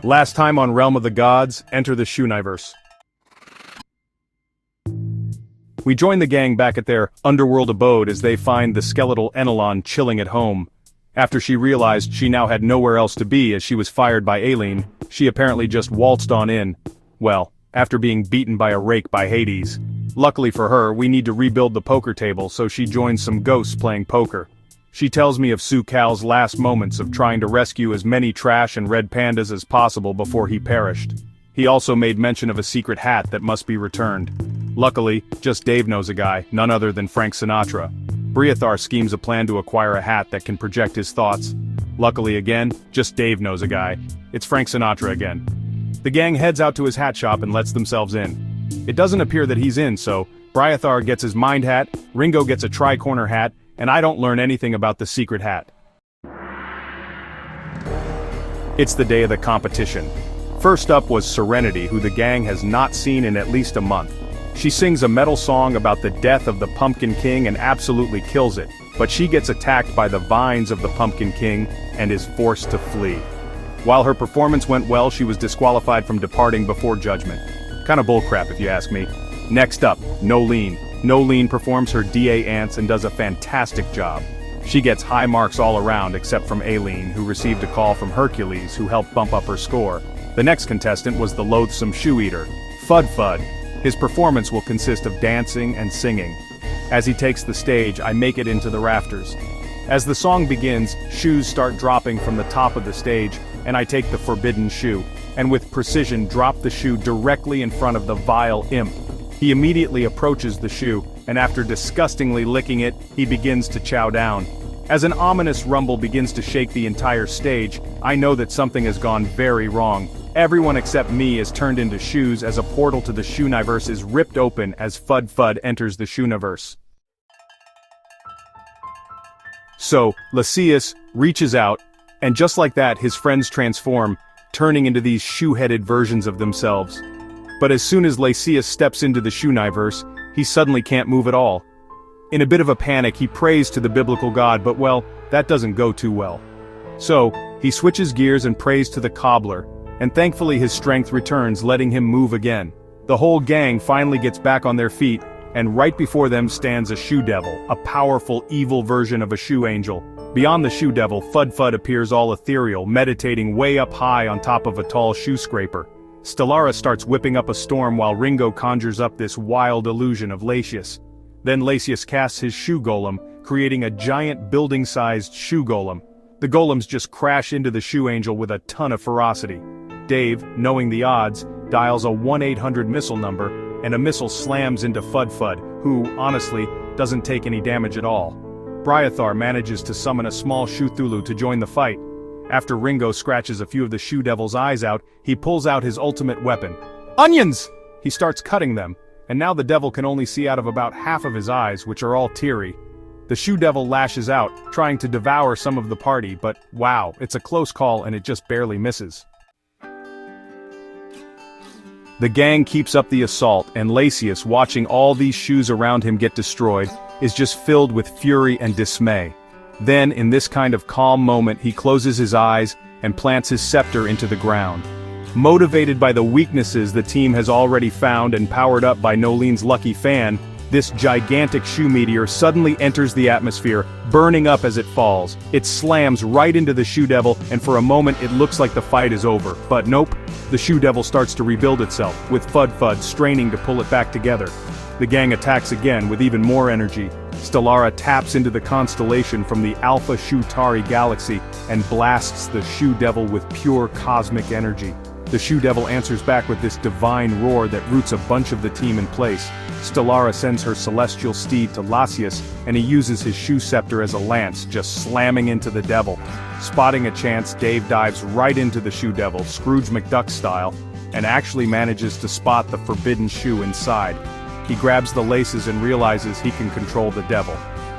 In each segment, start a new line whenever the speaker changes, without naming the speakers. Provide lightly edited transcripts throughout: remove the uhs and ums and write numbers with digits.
Last time on Realm of the Gods, enter the Shoeniverse. We join the gang back at their underworld abode as they find the skeletal Enelon chilling at home. After she realized she now had nowhere else to be as she was fired by Aileen, she apparently just waltzed on in. Well, after being beaten by a rake by Hades. Luckily for her, we need to rebuild the poker table, so she joins some ghosts playing poker. She tells me of Su Cal's last moments of trying to rescue as many trash and red pandas as possible before he perished. He also made mention of a secret hat that must be returned. Luckily, just Dave knows a guy, none other than Frank Sinatra. Briathar schemes a plan to acquire a hat that can project his thoughts. Luckily again, just Dave knows a guy. It's Frank Sinatra again. The gang heads out to his hat shop and lets themselves in. It doesn't appear that he's in, so Briathar gets his mind hat, Ringo gets a tri-corner hat, and I don't learn anything about the secret hat. It's the day of the competition. First up was Serenity, who the gang has not seen in at least a month. She sings a metal song about the death of the Pumpkin King and absolutely kills it, but she gets attacked by the vines of the Pumpkin King and is forced to flee. While her performance went well, she was disqualified from departing before judgment. Kinda bullcrap if you ask me. Next up, Nolene. Nolene performs her DA ants and does a fantastic job. She gets high marks all around except from Aileen, who received a call from Hercules, who helped bump up her score. The next contestant was the loathsome shoe eater, Fud Fud. His performance will consist of dancing and singing. As he takes the stage, I make it into the rafters. As the song begins, shoes start dropping from the top of the stage, and I take the forbidden shoe, and with precision drop the shoe directly in front of the vile imp. He immediately approaches the shoe, and after disgustingly licking it, he begins to chow down. As an ominous rumble begins to shake the entire stage, I know that something has gone very wrong. Everyone except me is turned into shoes as a portal to the Shoeniverse is ripped open as Fud Fud enters the Shoeniverse. So, Lysias reaches out, and just like that his friends transform, turning into these shoe-headed versions of themselves. But as soon as Lysias steps into the Shoeniverse, he suddenly can't move at all. In a bit of a panic he prays to the biblical god, but well, that doesn't go too well. So, he switches gears and prays to the cobbler, and thankfully his strength returns, letting him move again. The whole gang finally gets back on their feet, and right before them stands a shoe devil, a powerful, evil version of a shoe angel. Beyond the shoe devil, Fud Fud appears all ethereal, meditating way up high on top of a tall shoe scraper. Stellara starts whipping up a storm while Ringo conjures up this wild illusion of Lysias. Then Lysias casts his shoe golem, creating a giant building-sized shoe golem. The golems just crash into the shoe angel with a ton of ferocity. Dave, knowing the odds, dials a 1-800 missile number, and a missile slams into Fud Fud, who, honestly, doesn't take any damage at all. Briathar manages to summon a small shoe Thulu to join the fight. After Ringo scratches a few of the shoe devil's eyes out, he pulls out his ultimate weapon. Onions! He starts cutting them, and now the devil can only see out of about half of his eyes, which are all teary. The shoe devil lashes out, trying to devour some of the party, but wow, it's a close call and it just barely misses. The gang keeps up the assault, and Lysias, watching all these shoes around him get destroyed, is just filled with fury and dismay. Then, in this kind of calm moment, he closes his eyes and plants his scepter into the ground. Motivated by the weaknesses the team has already found and powered up by Nolene's lucky fan, this gigantic shoe meteor suddenly enters the atmosphere, burning up as it falls. It slams right into the shoe devil, and for a moment it looks like the fight is over, but nope. The shoe devil starts to rebuild itself, with Fud Fud straining to pull it back together. The gang attacks again with even more energy. Stellara taps into the constellation from the Alpha Shootari galaxy and blasts the shoe devil with pure cosmic energy. The shoe devil answers back with this divine roar that roots a bunch of the team in place. Stellara sends her celestial steed to Lysias, and he uses his shoe scepter as a lance, just slamming into the devil. Spotting a chance, Dave dives right into the shoe devil, Scrooge McDuck style, and actually manages to spot the forbidden shoe inside. He grabs the laces and realizes he can control the devil.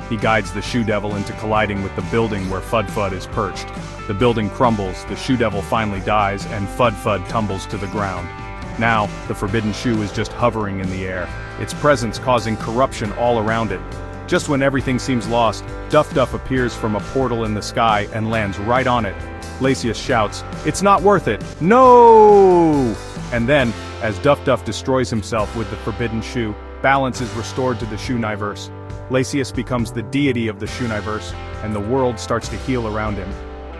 He guides the shoe devil into colliding with the building where Fud Fud is perched. The building crumbles, the shoe devil finally dies, and Fud Fud tumbles to the ground. Now, the forbidden shoe is just hovering in the air, its presence causing corruption all around it. Just when everything seems lost, Duff Duff appears from a portal in the sky and lands right on it. Lacius shouts, "It's not worth it! No!" And then, as Duff Duff destroys himself with the forbidden shoe, balance is restored to the Shoeniverse. Lacius becomes the deity of the Shoeniverse, and the world starts to heal around him.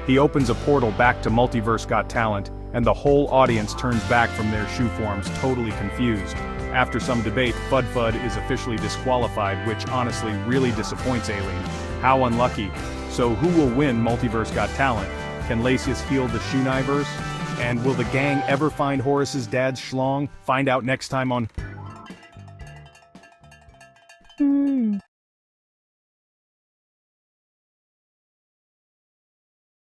He opens a portal back to Multiverse Got Talent, and the whole audience turns back from their shoe forms totally confused. After some debate, Fud is officially disqualified, which honestly really disappoints Aileen. How unlucky. So who will win Multiverse Got Talent? Can Lacius heal the Shoeniverse? And will the gang ever find Horace's dad's schlong? Find out next time on